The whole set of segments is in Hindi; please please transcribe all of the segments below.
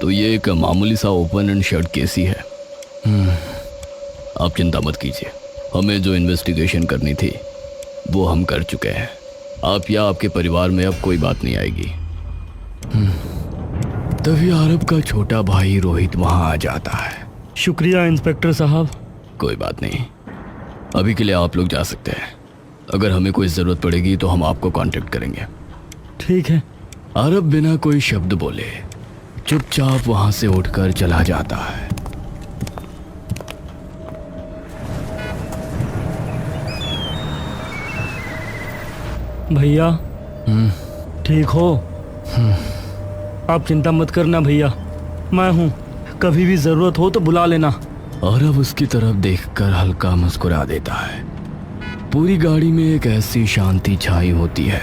तो ये एक मामूली सा ओपन एंड शट केस ही है। आप चिंता मत कीजिए, हमें जो इन्वेस्टिगेशन करनी थी वो हम कर चुके हैं। आप या आपके परिवार में अब कोई बात नहीं आएगी। तभी आरब का छोटा भाई रोहित वहां आ जाता है। शुक्रिया इंस्पेक्टर साहब। कोई बात नहीं, अभी के लिए आप लोग जा सकते हैं। अगर हमें कोई ज़रूरत पड़ेगी तो हम आपको कांटेक्ट करेंगे। ठीक है। आरब बिना कोई शब्द बोले चुपचाप वहां से उठकर चला जाता है। भैया ठीक हो? आप चिंता मत करना भैया, मैं हूँ, कभी भी जरूरत हो तो बुला लेना। आरब उसकी तरफ देखकर हल्का मुस्कुरा देता है। पूरी गाड़ी में एक ऐसी शांति छाई होती है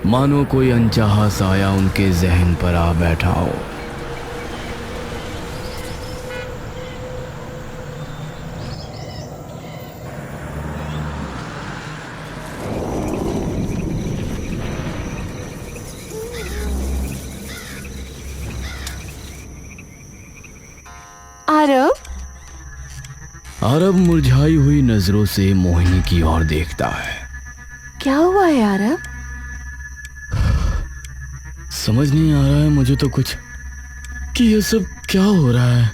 मानो कोई अनचाहा साया उनके जहन पर आ बैठा हो। आरब आरब मुरझाई हुई नजरों से मोहिनी की ओर देखता है। क्या हुआ है आरब? समझ नहीं आ रहा है मुझे तो कुछ कि ये सब क्या हो रहा है।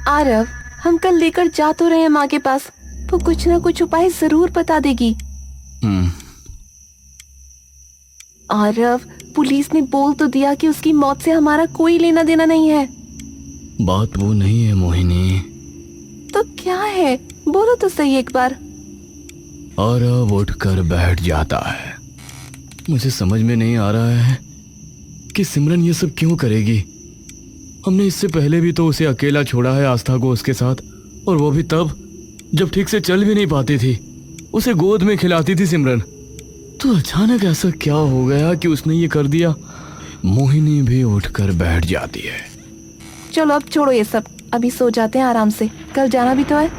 आरब, हम कल लेकर जा तो रहे हैं माँ के पास, वो कुछ ना कुछ उपाय जरूर बता देगी। आरब, पुलिस ने बोल तो दिया कि उसकी मौत से हमारा कोई लेना देना नहीं है। बात वो नहीं है मोहिनी। तो क्या है? बोलो तो सही एक बार। आरब उठकर बैठ जाता है। मुझे समझ में नहीं आ रहा है कि सिमरन ये सब क्यों करेगी। हमने इससे पहले भी तो उसे अकेला छोड़ा है आस्था को उसके साथ, और वो भी तब जब ठीक से चल भी नहीं पाती थी। उसे गोद में खिलाती थी सिमरन। तो अचानक ऐसा क्या हो गया कि उसने ये कर दिया। मोहिनी भी उठकर बैठ जाती है। चलो अब छोड़ो ये सब, अभी सो जाते हैं आराम से, कल जाना भी तो है।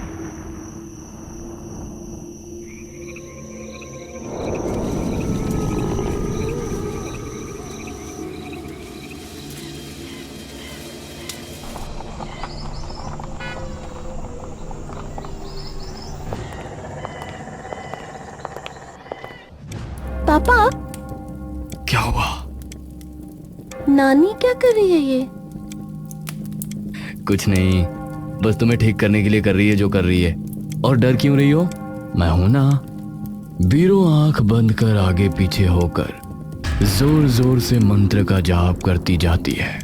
पापा, क्या हुआ? नानी क्या कर रही है ये? कुछ नहीं, बस तुम्हें ठीक करने के लिए कर रही है जो कर रही है। और डर क्यों रही हो? मैं हूं ना। बीरो आंख बंद कर आगे पीछे होकर जोर जोर से मंत्र का जाप करती जाती है।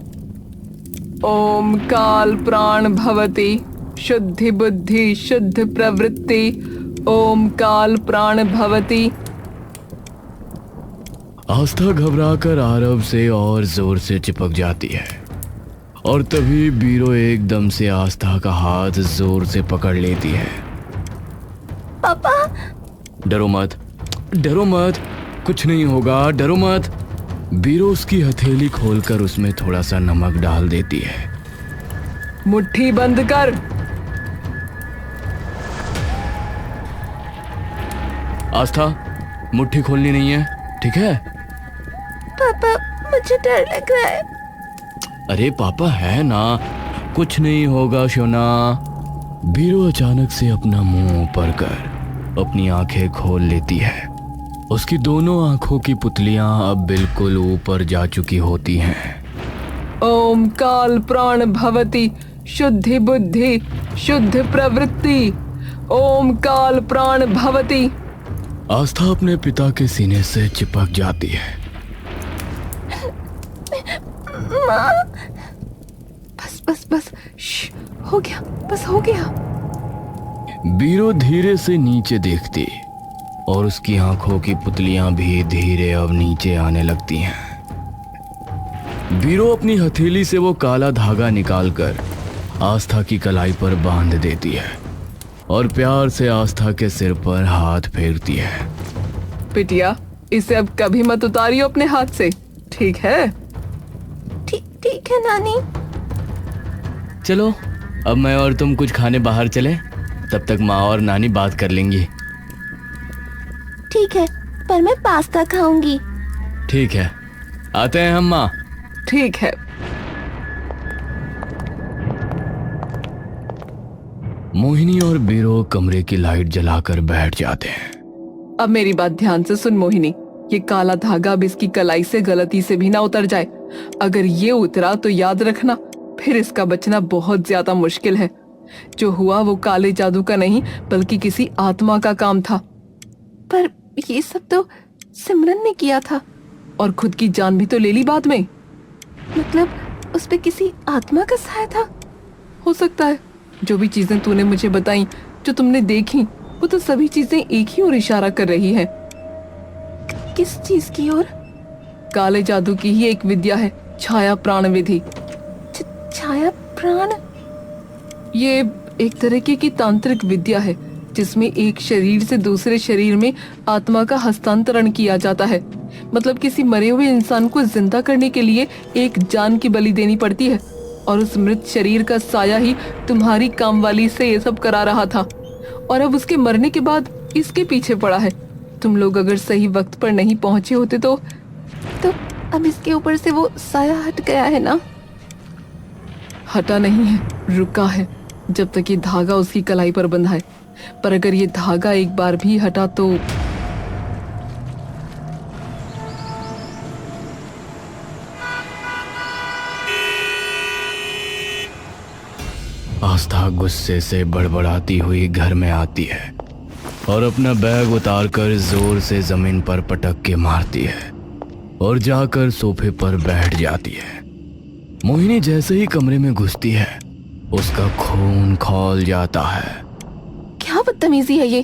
ओम काल प्राण भवति शुद्धि बुद्धि शुद्ध प्रवृत्ति। ओम काल प्राण भवति। आस्था घबराकर आरब से और जोर से चिपक जाती है, और तभी बीरो एकदम से आस्था का हाथ जोर से पकड़ लेती है। पापा, डरो मत, डरो मत, कुछ नहीं होगा, डरो मत। बीरो उसकी हथेली खोलकर उसमें थोड़ा सा नमक डाल देती है। मुट्ठी बंद कर। आस्था, मुट्ठी खोलनी नहीं है, ठीक है? पापा, मुझे डर लग रहा है। अरे पापा है ना, कुछ नहीं होगा शोना। बीरो अचानक से अपना मुंह ऊपर कर अपनी आंखें खोल लेती है। उसकी दोनों आंखों की पुतलियां अब बिल्कुल ऊपर जा चुकी होती हैं। ओम काल प्राण भवति शुद्धि बुद्धि शुद्ध प्रवृत्ति। ओम काल प्राण भवति। आस्था अपने पिता के सीने से चिपक जाती है। माँ, बस बस बस, हो गया, बस हो गया। बीरो धीरे से नीचे देखती और उसकी आंखों की पुतलियां भी धीरे अब नीचे आने लगती हैं। बीरो अपनी हथेली से वो काला धागा निकालकर आस्था की कलाई पर बांध देती है और प्यार से आस्था के सिर पर हाथ फेरती है। बिटिया, इसे अब कभी मत उतारियो अपने हाथ से, ठीक है? ठीक है नानी। चलो अब मैं और तुम कुछ खाने बाहर चले, तब तक माँ और नानी बात कर लेंगी। ठीक है, पर मैं पास्ता खाऊंगी। ठीक है, आते हैं हम माँ। ठीक है। मोहिनी और बीरो कमरे की लाइट जलाकर बैठ जाते हैं। अब मेरी बात ध्यान से सुन मोहिनी, ये काला धागा अब इसकी कलाई से गलती से भी ना उतर जाए। अगर ये उतरा तो याद रखना, फिर इसका बचना बहुत ज्यादा मुश्किल है। जो हुआ वो काले जादू का नहीं बल्कि किसी आत्मा का काम था। पर ये सब तो सिमरन ने किया था। और खुद की जान भी तो ले ली बाद में। मतलब उस पे किसी आत्मा का साया था? हो सकता है। जो भी चीजें तूने मुझे बताई, जो तुमने देखी, वो तो सभी चीजें एक ही ओर इशारा कर रही हैं। किस चीज की ओर? काले जादू की ही एक विद्या है, छाया प्राण विधि। छाया प्राण? ये एक तरीके की तांत्रिक विद्या है जिसमें एक शरीर से दूसरे शरीर में आत्मा का हस्तांतरण किया जाता है। मतलब किसी मरे हुए इंसान को जिंदा करने के लिए एक जान की बलि देनी पड़ती है, और उस मृत शरीर का साया ही तुम्हारी कामवाली से ये सब करा रहा था, और अब उसके मरने के बाद इसके पीछे पड़ा है। तुम लोग अगर सही वक्त पर नहीं पहुंचे होते तो अब इसके ऊपर से वो साया हट गया है ना? हटा नहीं है, रुका है जब तक ये धागा उसकी कलाई पर बंधा है। पर अगर ये धागा एक बार भी हटा तो आस्था गुस्से से बड़बड़ाती हुई घर में आती है और अपना बैग उतारकर जोर से जमीन पर पटक के मारती है और जाकर सोफे पर बैठ जाती है। मोहिनी जैसे ही कमरे में घुसती है उसका खून खौल जाता है। क्या बदतमीजी है ये?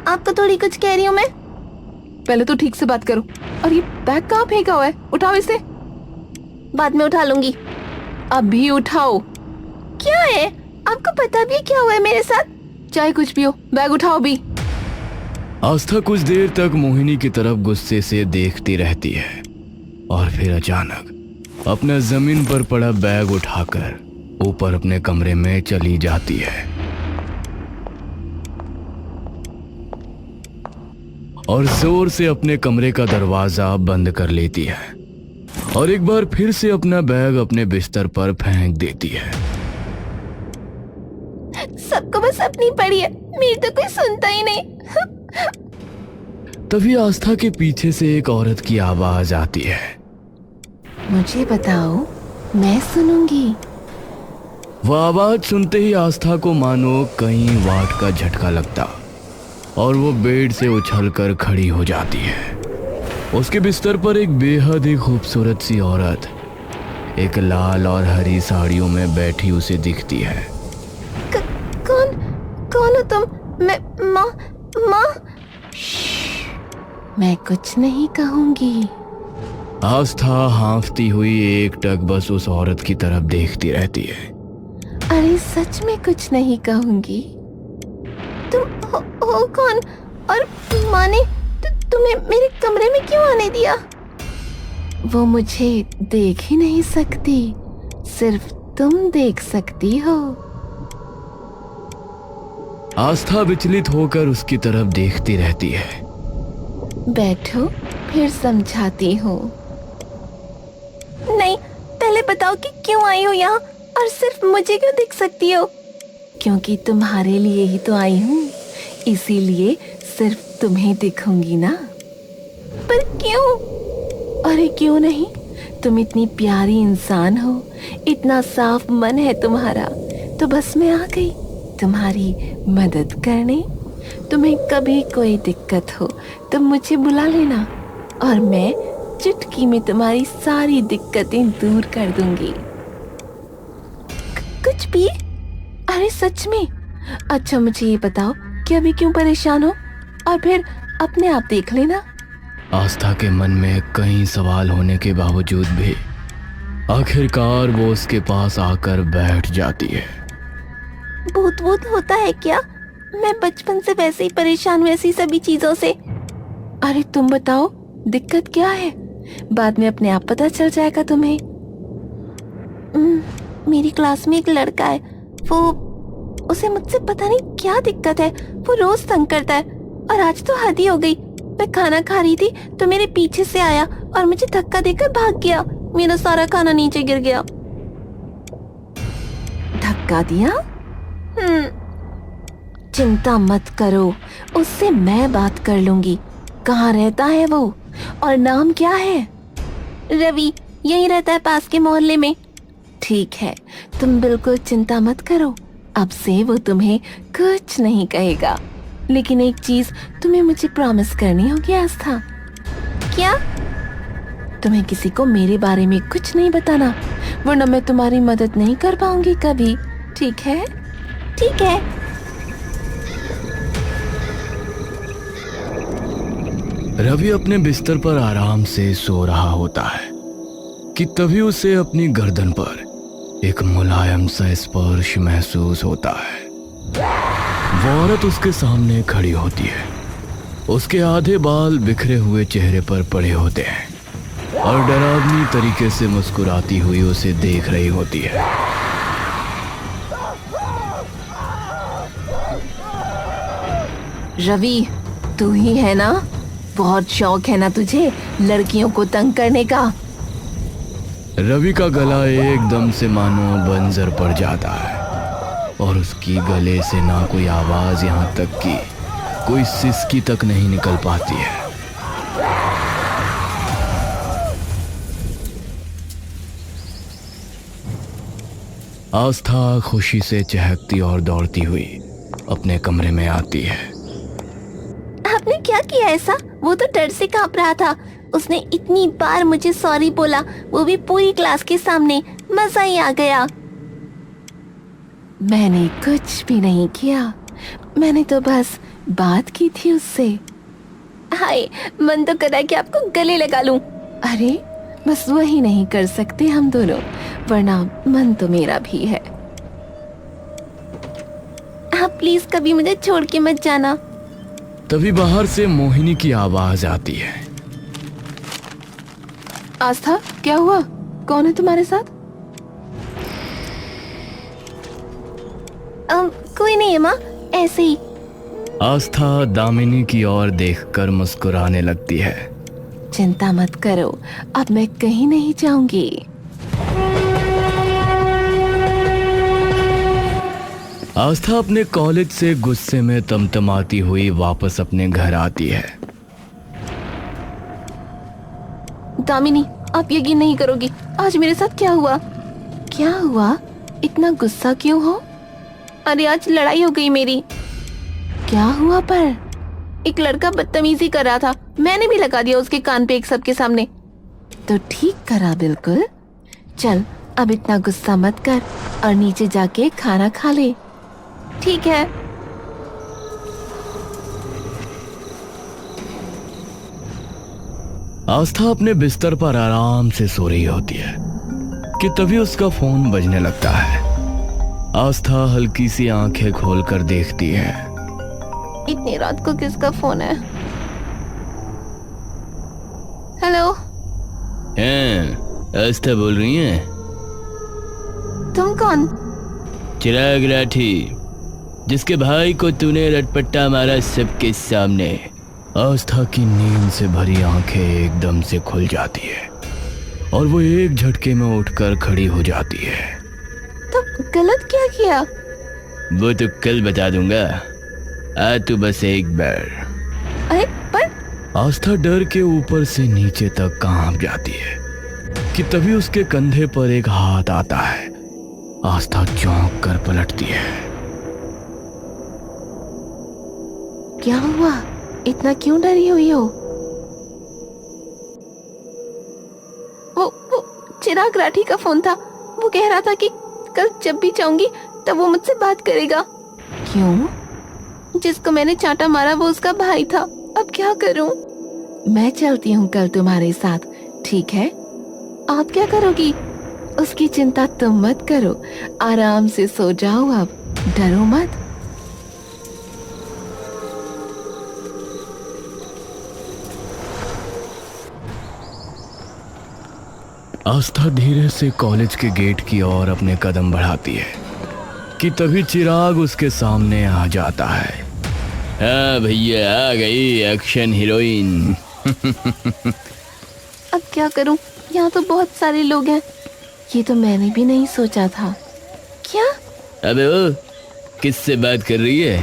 आपको थोड़ी कुछ कह रही हूँ मैं। पहले तो ठीक से बात करो। और ये बैग कहाँ फेंका हुआ है? उठाओ इसे। बाद में उठा लूंगी। अभी उठाओ। क्या है? आपको पता भी है क्या हुआ है मेरे साथ? चाहे कुछ भी हो, बैग उठाओ अभी। आस्था कुछ देर तक मोहिनी की तरफ गुस्से से देखती रहती है और फिर अचानक अपना जमीन पर पड़ा बैग उठाकर ऊपर अपने कमरे में चली जाती है और जोर से अपने कमरे का दरवाजा बंद कर लेती है और एक बार फिर से अपना बैग अपने बिस्तर पर फेंक देती है। सबको बस अपनी पड़ी है, मेरी तो कोई सुनता ही नहीं। तभी आस्था के पीछे से एक औरत की आवाज आती है। मुझे बताओ, मैं सुनूंगी। वह आवाज सुनते ही आस्था को मानो कहीं वाट का झटका लगता और वो बेड से उछलकर खड़ी हो जाती है। उसके बिस्तर पर एक बेहद ही खूबसूरत सी औरत एक लाल और हरी साड़ियों में बैठी उसे दिखती है। कौन हो तुम? मैं माँ। मैं कुछ नहीं कहूंगी। आस्था हांफती हुई एकटक बस उस औरत की तरफ देखती रहती है। अरे सच में कुछ नहीं कहूंगी। तुम हो कौन? और माँ ने तुम्हें मेरे कमरे में क्यों आने दिया? वो मुझे देख ही नहीं सकती, सिर्फ तुम देख सकती हो। आस्था विचलित होकर उसकी तरफ देखती रहती है। बैठो, फिर समझाती हूँ। नहीं, पहले बताओ कि क्यों आई हो यहाँ और सिर्फ मुझे क्यों दिख सकती हो? क्योंकि तुम्हारे लिए ही तो आई हूँ, इसीलिए सिर्फ तुम्हें दिखूंगी ना। पर क्यों? अरे क्यों नहीं, तुम इतनी प्यारी इंसान हो, इतना साफ मन है तुम्हारा, तो बस मैं आ गई तुम्हारी मदद करने। तुम्हें कभी कोई दिक्कत हो तो मुझे बुला लेना और मैं चुटकी में तुम्हारी सारी दिक्कतें दूर कर दूंगी। कुछ भी? अरे सच में? अच्छा मुझे ये बताओ कि अभी क्यों परेशान हो, और फिर अपने आप देख लेना। आस्था के मन में कई सवाल होने के बावजूद भी आखिरकार वो उसके पास आकर बैठ जाती है। भूत होता है क्या? मैं बचपन से वैसे ही परेशान हूँ ऐसी सभी चीजों से। अरे तुम बताओ दिक्कत क्या है, बाद में अपने आप पता चल जाएगा तुम्हें। मेरी क्लास में एक लड़का है, उसे मुझसे पता नहीं क्या दिक्कत है, वो रोज तंग करता है और आज तो हद ही हो गई। मैं खाना खा रही थी तो मेरे पीछे से आया और मुझे धक्का देकर भाग गया। मेरा सारा खाना नीचे गिर गया। धक्का दिया? चिंता मत करो, उससे मैं बात कर लूंगी। कहाँ रहता है वो और नाम क्या है? रवि, यही रहता है पास के मोहल्ले में। ठीक है, तुम बिल्कुल चिंता मत करो, अब से वो तुम्हें कुछ नहीं कहेगा। लेकिन एक चीज तुम्हें मुझे प्रॉमिस करनी होगी आस्था। क्या? तुम्हें किसी को मेरे बारे में कुछ नहीं बताना, वरना मैं तुम्हारी मदद नहीं कर पाऊंगी कभी। ठीक है? ठीक है। रवि अपने बिस्तर पर आराम से सो रहा होता है कि तभी उसे अपनी गर्दन पर एक मुलायम सा स्पर्श महसूस होता है। वो औरत उसके सामने खड़ी होती है। उसके आधे बाल बिखरे हुए चेहरे पर पड़े होते हैं और डरावनी तरीके से मुस्कुराती हुई उसे देख रही होती है। रवि, तू ही है ना? बहुत शौक है ना तुझे लड़कियों को तंग करने का? रवि का गला एकदम से मानो बंजर पड़ जाता है और उसकी गले से ना कोई आवाज, यहाँ तक कि कोई सिसकी तक नहीं निकल पाती है। आस्था खुशी से चहकती और दौड़ती हुई अपने कमरे में आती है। आपने क्या किया ऐसा? वो तो डर से कांप रहा था। उसने इतनी बार मुझे सॉरी बोला, वो भी पूरी क्लास के सामने। मजा ही आ गया। मैंने कुछ भी नहीं किया, मैंने तो बस बात की थी उससे। हाय, मन तो करा कि आपको गले लगा लूं। अरे बस वही नहीं कर सकते हम दोनों, वरना मन तो मेरा भी है। आप प्लीज कभी मुझे छोड़ के मत जाना। तभी बाहर से मोहिनी की आवाज आती है। आस्था, क्या हुआ? कौन है तुम्हारे साथ? कोई नहीं है माँ, ऐसे ही। आस्था दामिनी की ओर देखकर मुस्कुराने लगती है। चिंता मत करो, अब मैं कहीं नहीं जाऊंगी। आस्था अपने कॉलेज से गुस्से में तमतमाती हुई वापस अपने घर आती है। दामिनी, आप यकीन नहीं करोगी आज मेरे साथ क्या हुआ। क्या हुआ? इतना गुस्सा क्यों हो? अरे आज लड़ाई हो गई मेरी। क्या हुआ पर? एक लड़का बदतमीजी कर रहा था, मैंने भी लगा दिया उसके कान पे एक सबके सामने। तो ठीक करा बिल्कुल। चल अब इतना गुस्सा मत कर और नीचे जाके खाना खा ले। ठीक है। आस्था अपने बिस्तर पर आराम से सो रही होती है कि तभी उसका फोन बजने लगता है। आस्था हल्की सी आंखें खोलकर देखती है। इतनी रात को किसका फोन है? हेलो। आस्था बोल रही है? तुम कौन? चिराग राठी, जिसके भाई को तूने रटपट्टा मारा सबके सामने। आस्था की नींद से भरी आंखें एकदम से खुल जाती है और वो एक झटके में उठकर खड़ी हो जाती है। तो गलत क्या किया? वो तो कल बता दूंगा, आ तू बस एक बार। अरे पर आस्था डर के ऊपर से नीचे तक कांप जाती है कि तभी उसके कंधे पर एक हाथ आता है। आस्था चौंक कर पलटती है। क्या हुआ? इतना क्यों डरी हुई हो? वो चिराग राठी का फोन था। वो कह रहा था कि कल जब भी चाहूंगी तब वो मुझसे बात करेगा। क्यों? जिसको मैंने चांटा मारा वो उसका भाई था। अब क्या करूं? मैं चलती हूँ कल तुम्हारे साथ, ठीक है? आप क्या करोगी? उसकी चिंता तुम मत करो, आराम से सो जाओ, अब डरो मत। आस्था धीरे से कॉलेज के गेट की ओर अपने कदम बढ़ाती है कि तभी चिराग उसके सामने आ जाता है। हाँ भैया, आ गई एक्शन हीरोइन। अब क्या करूं? यहाँ तो बहुत सारे लोग हैं। ये तो मैंने भी नहीं सोचा था। क्या? अबे ओ, किससे बात कर रही है?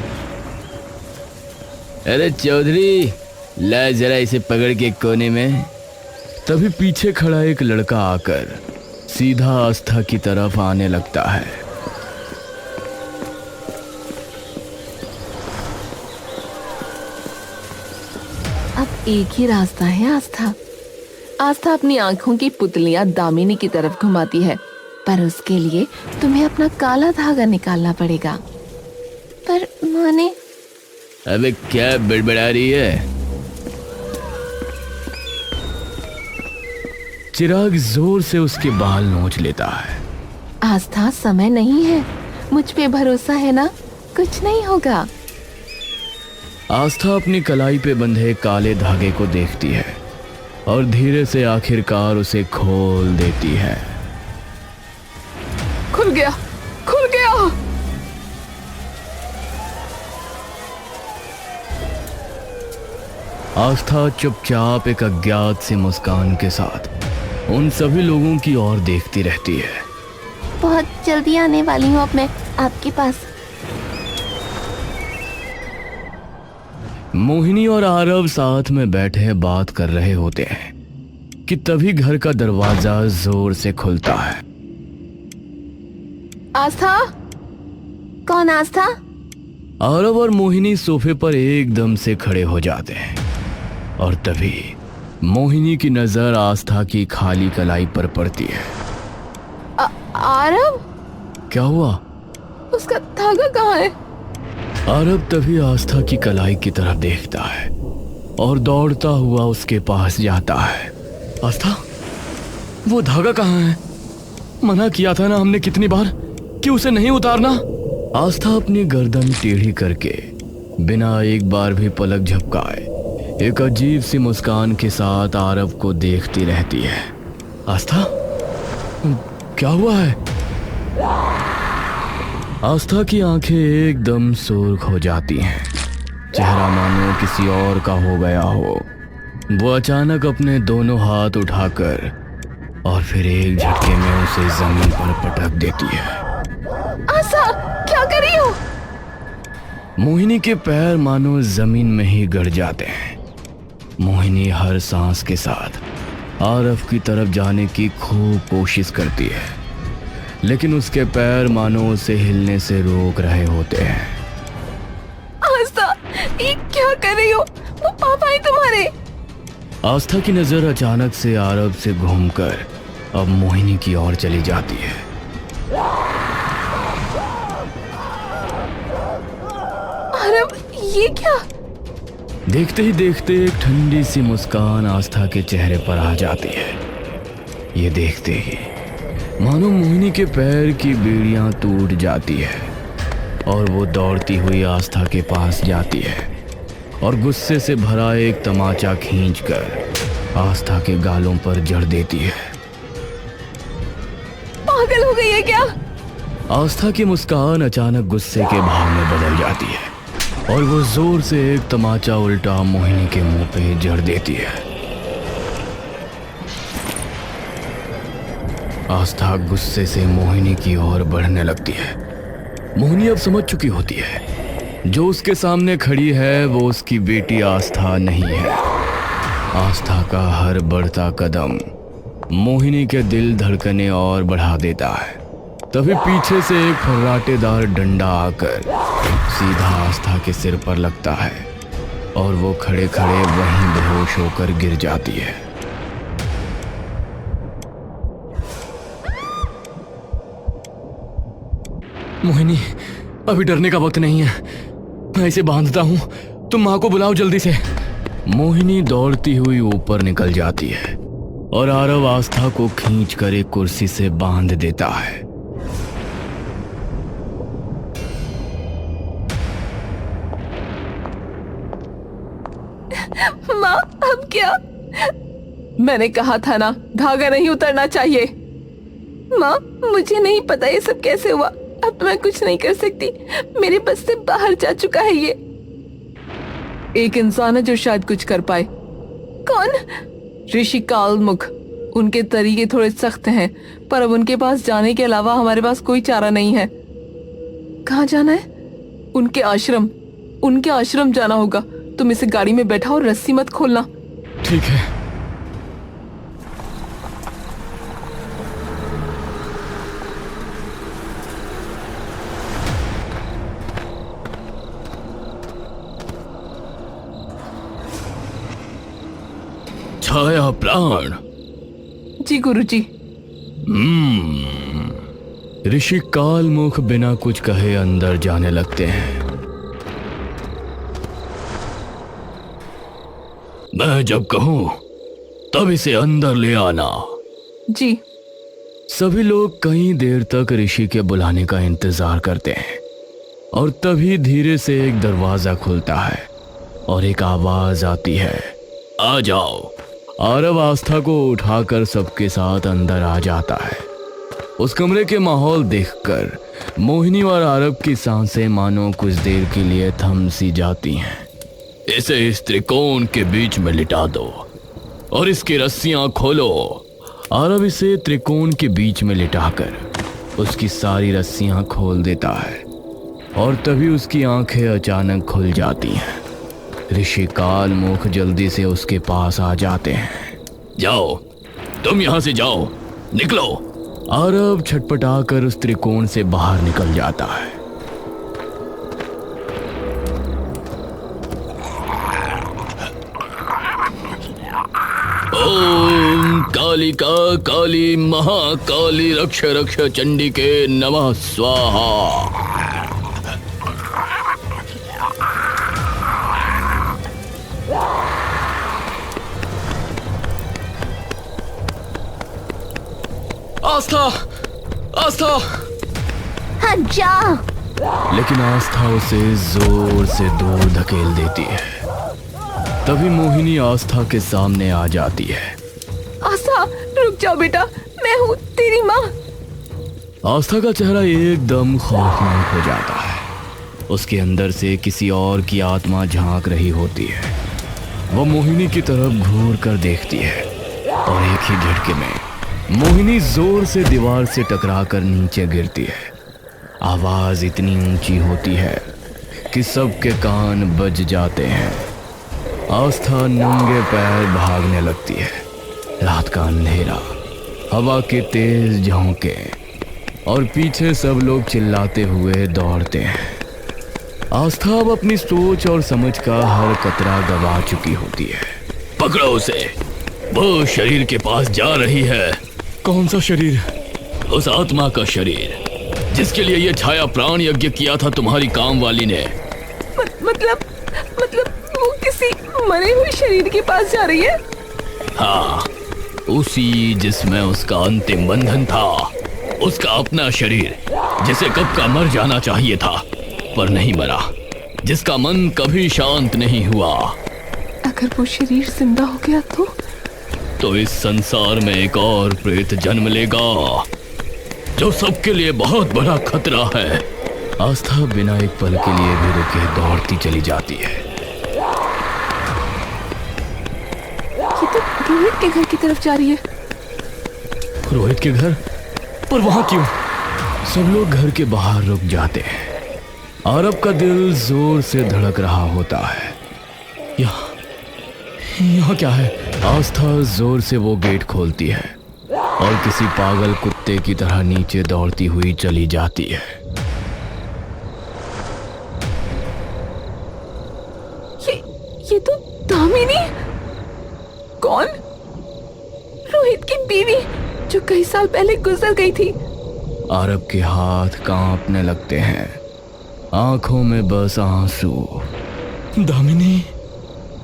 अरे चौधरी, ला जरा इसे पकड़ के कोने में। तभी पीछे खड़ा एक लड़का आकर सीधा आस्था की तरफ आने लगता है। अब एक ही रास्ता है आस्था। आस्था अपनी आंखों की पुतलियां दामिनी की तरफ घुमाती है, पर उसके लिए तुम्हें अपना काला धागा निकालना पड़ेगा। पर मैंने अबे क्या बड़बड़ा रही है? चिराग जोर से उसके बाल नोच लेता है। आस्था, समय नहीं है, मुझ पे भरोसा है ना, कुछ नहीं होगा। आस्था अपनी कलाई पे बंधे काले धागे को देखती है और धीरे से आखिरकार उसे खोल देती है। खुल गया, खुल गया। आस्था चुपचाप एक अज्ञात सी मुस्कान के साथ उन सभी लोगों की ओर देखती रहती है। बहुत जल्दी आने वाली हूँ अब मैं आपके पास। मोहिनी और आरव साथ में बैठे बात कर रहे होते हैं कि तभी घर का दरवाजा जोर से खुलता है। आस्था? कौन आस्था? आरव और मोहिनी सोफे पर एकदम से खड़े हो जाते हैं और तभी मोहिनी की नजर आस्था की खाली कलाई पर पड़ती है। आरव? क्या हुआ? उसका धागा कहाँ है? आरव तभी आस्था की कलाई की तरफ देखता है और दौड़ता हुआ उसके पास जाता है। आस्था, वो धागा कहाँ है? मना किया था ना हमने कितनी बार कि उसे नहीं उतारना। आस्था अपनी गर्दन टेढ़ी करके बिना एक बार भी पलक झपकाए एक अजीब सी मुस्कान के साथ आरव को देखती रहती है। आस्था, क्या हुआ है? आस्था की आंखें एकदम सुर्ख हो जाती हैं, चेहरा मानो किसी और का हो गया हो। वो अचानक अपने दोनों हाथ उठाकर और फिर एक झटके में उसे जमीन पर पटक देती है। आस्था, क्या कर रही हो? मोहिनी के पैर मानो जमीन में ही गड़ जाते हैं। मोहिनी हर सांस के साथ आरव की तरफ जाने की खूब कोशिश करती है, लेकिन उसके पैर मानो उसे हिलने से रोक रहे होते हैं। आस्था, ये क्या कर रही हो? वो पापा है तुम्हारे। आस्था की नजर अचानक से आरव से घूमकर अब मोहिनी की ओर चली जाती है। आरव, ये क्या? देखते ही देखते एक ठंडी सी मुस्कान आस्था के चेहरे पर आ जाती है। ये देखते ही मानो मोहिनी के पैर की बेड़ियां टूट जाती है और वो दौड़ती हुई आस्था के पास जाती है और गुस्से से भरा एक तमाचा खींचकर आस्था के गालों पर जड़ देती है। पागल हो गई है क्या? आस्था की मुस्कान अचानक गुस्से के भाव में बदल जाती है और वो जोर से एक तमाचा उल्टा मोहिनी के मुंह पे जड़ देती है। आस्था गुस्से से मोहिनी की ओर बढ़ने लगती है। मोहिनी अब समझ चुकी होती है जो उसके सामने खड़ी है वो उसकी बेटी आस्था नहीं है। आस्था का हर बढ़ता कदम मोहिनी के दिल धड़कने और बढ़ा देता है। तभी पीछे से एक फर्राटेदार डंडा आकर सीधा आस्था के सिर पर लगता है और वो खड़े खड़े वहीं बेहोश होकर गिर जाती है। मोहिनी, अभी डरने का वक्त नहीं है, मैं इसे बांधता हूं, तुम मां को बुलाओ जल्दी से। मोहिनी दौड़ती हुई ऊपर निकल जाती है और आरव आस्था को खींचकर एक कुर्सी से बांध देता है। माँ, अब क्या? मैंने कहा था ना, धागा नहीं उतरना चाहिए। माँ, मुझे नहीं पता ये सब कैसे हुआ। अब मैं कुछ नहीं कर सकती, मेरे बस से बाहर जा चुका है ये। एक इंसान है जो शायद कुछ कर पाए। कौन? ऋषि कालमुख। उनके तरीके थोड़े सख्त हैं, पर अब उनके पास जाने के अलावा हमारे पास कोई चारा नहीं है। कहाँ जाना है? उनके आश्रम जाना होगा। तुम इसे गाड़ी में बैठा और रस्सी मत खोलना। ठीक है। छाया प्राण। जी गुरुजी। ऋषि कालमुख बिना कुछ कहे अंदर जाने लगते हैं। मैं जब कहूं तब इसे अंदर ले आना। जी। सभी लोग कई देर तक ऋषि के बुलाने का इंतजार करते हैं और तभी धीरे से एक दरवाजा खुलता है और एक आवाज आती है, आ जाओ। आरव आस्था को उठाकर सबके साथ अंदर आ जाता है। उस कमरे के माहौल देखकर मोहिनी और आरव की सांसें मानो कुछ देर के लिए थम सी जाती हैं। इसे इस त्रिकोण के बीच में लिटा दो और इसकी रस्सियां खोलो। आरव इसे त्रिकोण के बीच में लिटाकर उसकी सारी रस्सियां खोल देता है और तभी उसकी आंखें अचानक खुल जाती हैं। ऋषि कालमुख जल्दी से उसके पास आ जाते हैं। जाओ, तुम यहां से जाओ, निकलो। आरव छटपटाकर उस त्रिकोण से बाहर निकल जाता है। ओम कालिका काली महाकाली रक्ष रक्ष चंडिके नमः स्वाहा। आस्था, आस्था। हाँ जा। लेकिन आस्था उसे जोर से दूर धकेल देती है। तभी मोहिनी आस्था के सामने आ जाती है। आस्था, रुक जाओ बेटा, मैं हूँ तेरी माँ। आस्था का चेहरा एकदम खौफनाक हो जाता है। उसके अंदर से किसी और की आत्मा झांक रही होती है। वह मोहिनी की तरफ घूर कर देखती है और एक ही झटके में मोहिनी जोर से दीवार से टकराकर नीचे गिरती है। आवाज इतनी ऊंची होती है कि सबके कान बज जाते हैं। आस्था नंगे पैर भागने लगती है। रात का अंधेरा, हवा के तेज झोंके और पीछे सब लोग चिल्लाते हुए दौड़ते हैं। आस्था अब अपनी सोच और समझ का हर कतरा गवा चुकी होती है। पकड़ो उसे, वो शरीर के पास जा रही है। कौन सा शरीर? उस आत्मा का शरीर जिसके लिए ये छाया प्राण यज्ञ किया था तुम्हारी काम वाली ने। मतलब वो किसी मरे हुए शरीर के पास जा रही है? हाँ, उसी जिसमें उसका अंतिम बंधन था। उसका अपना शरीर जिसे कब का मर जाना चाहिए था पर नहीं मरा, जिसका मन कभी शांत नहीं हुआ। अगर वो शरीर जिंदा हो गया तो इस संसार में एक और प्रेत जन्म लेगा जो सबके लिए बहुत बड़ा खतरा है। आस्था बिना एक पल के लिए भी रुके दौड़ती चली जाती है। ये तो रोहित के घर की तरफ जा रही है। रोहित के घर? पर वहां क्यों? सब लोग घर के बाहर रुक जाते हैं। आरव का दिल जोर से धड़क रहा होता है। यहाँ क्या है? आस्था जोर से वो गेट खोलती है और किसी पागल कुत्ते की तरह नीचे दौड़ती हुई चली जाती है। ये तो दामिनी। कौन? रोहित की बीवी जो कई साल पहले गुजर गई थी। आरव के हाथ कांपने लगते हैं, आंखों में बस आंसू। दामिनी?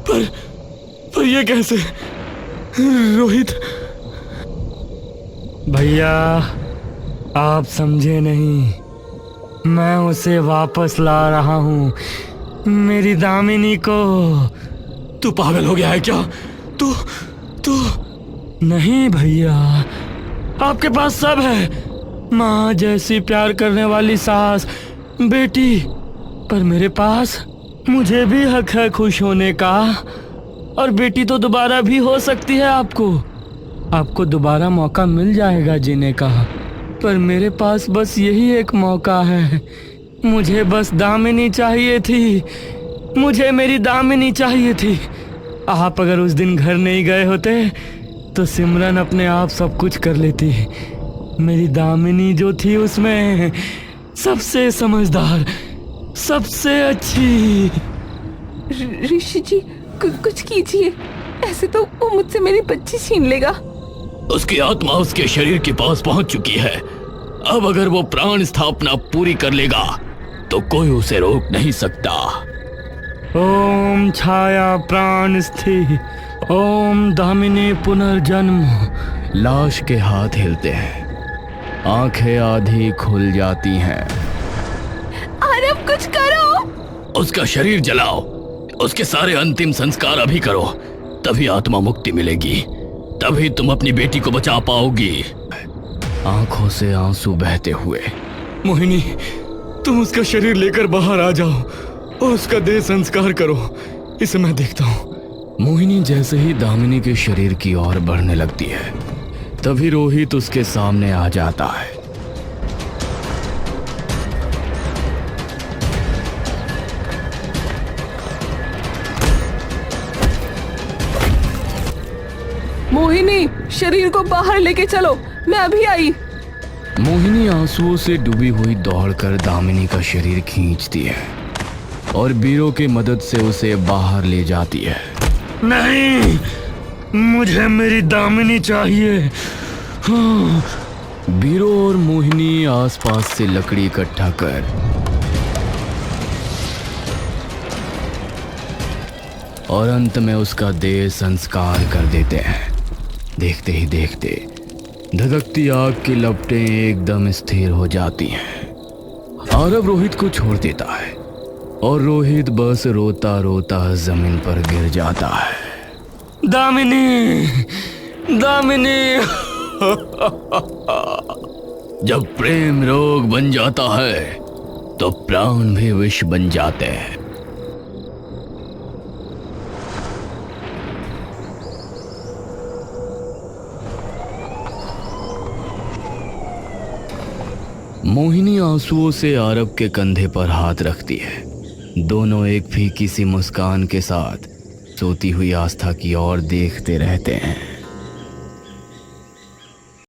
पर ये कैसे? रोहित? भैया आप समझे नहीं, मैं उसे वापस ला रहा हूँ, मेरी दामिनी को। तू पागल हो गया है क्या? तू नहीं भैया, आपके पास सब है, माँ जैसी प्यार करने वाली सास, बेटी, पर मेरे पास मुझे भी हक है खुश होने का। और बेटी तो दोबारा भी हो सकती है। आपको दोबारा मौका मिल जाएगा जीने का, पर मेरे पास बस यही एक मौका है मुझे बस दामिनी चाहिए थी, मुझे मेरी दामिनी चाहिए थी। आप अगर उस दिन घर नहीं गए होते तो सिमरन अपने आप सब कुछ कर लेती। मेरी दामिनी जो थी उसमें सबसे समझदार, सबसे अच्छी। ऋषि जी कुछ कीजिए, ऐसे तो वो मुझसे मेरी बच्ची छीन लेगा। उसकी आत्मा उसके शरीर के पास पहुंच चुकी है। अब अगर वो प्राण स्थापना पूरी कर लेगा तो कोई उसे रोक नहीं सकता। ओम छाया प्राण स्थिति, ओम दामिनी पुनर्जन्म। लाश के हाथ हिलते हैं, आंखें आधी खुल जाती हैं। आरव कुछ करो। उसका शरीर जलाओ, उसके सारे अंतिम संस्कार अभी करो, तभी आत्मा मुक्ति मिलेगी, तभी तुम अपनी बेटी को बचा पाओगी। आंखों से आंसू बहते हुए, मोहिनी, तुम उसका शरीर लेकर बाहर आ जाओ और उसका देह संस्कार करो, इसे मैं देखता हूँ। मोहिनी जैसे ही दामिनी के शरीर की ओर बढ़ने लगती है, तभी रोहित उसके सामने आ जाता है। मोहिनी, शरीर को बाहर लेके चलो, मैं अभी आई। मोहिनी आंसुओं से डूबी हुई दौड़कर दामिनी का शरीर खींचती है और बीरों की मदद से उसे बाहर ले जाती है। नहीं, मुझे मेरी दामिनी चाहिए। हाँ। बीरो और मोहिनी आसपास से लकड़ी इकट्ठा कर और अंत में उसका देह संस्कार कर देते हैं। देखते ही देखते धधकती आग की लपटें एकदम स्थिर हो जाती हैं। आरव रोहित को छोड़ देता है और रोहित बस रोता रोता जमीन पर गिर जाता है। दामिनी, दामिनी। जब प्रेम रोग बन जाता है तो प्राण भी विष बन जाते हैं। मोहिनी आंसुओं से आरव के कंधे पर हाथ रखती है। दोनों एक फीकी सी मुस्कान के साथ सोती हुई आस्था की ओर देखते रहते हैं।